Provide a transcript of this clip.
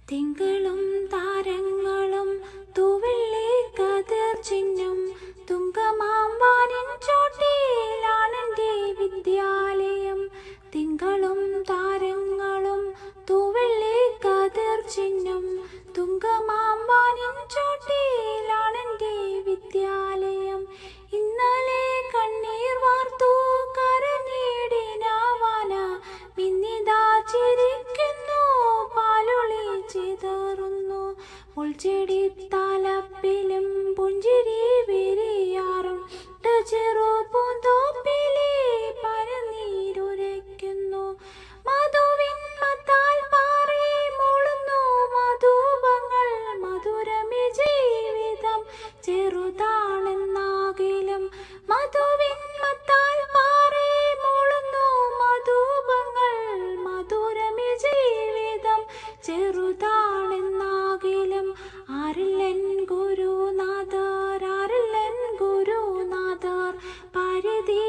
തിങ്കളും താരങ്ങളും തൂവെള്ളി കതിർ ചിഹ്നം തുങ്കമാമ്പാനിൻ ചോട്ടിലാണെൻ്റെ വിദ്യാലയം. തിങ്കളും താരങ്ങളും തൂവെള്ളി കതിർ ചിഹ്നം തുങ്കമാമ്പാനിൻ ചോട്ടിലാണെൻ്റെ വിദ്യാലയം. ഇന്നലെ കണ്ണീർ വാർത്തു കരഞ്ഞിടിനാവാന മിന്നിതാ ചിരിക്കുന്നു പാലൊളി ചിതറുന്നു. മുൾച്ചെടി തലപ്പിലും പുഞ്ചിരി വിരിയാറുണ്ട് ചെറു പൂന്തോപ്പിലെ പനിനീരുരയ്ക്കുന്നു. മധുവിൻ മത്താൽ പാറി മൂളുന്നു മധുപങ്ങൾ മധുരമി ജീവിതം ചെറുതാണെന്നാകിലും. മധുവിൻ മത്താൽ പാറി മൂളുന്നു മധുപങ്ങൾ മധുരമി ജീവിതം ചെറുതാണെന്നാകിലും. ആരില്ലൻ ഗുരുനാഥർ ആരില്ലൻ ഗുരുനാഥർ പരിധി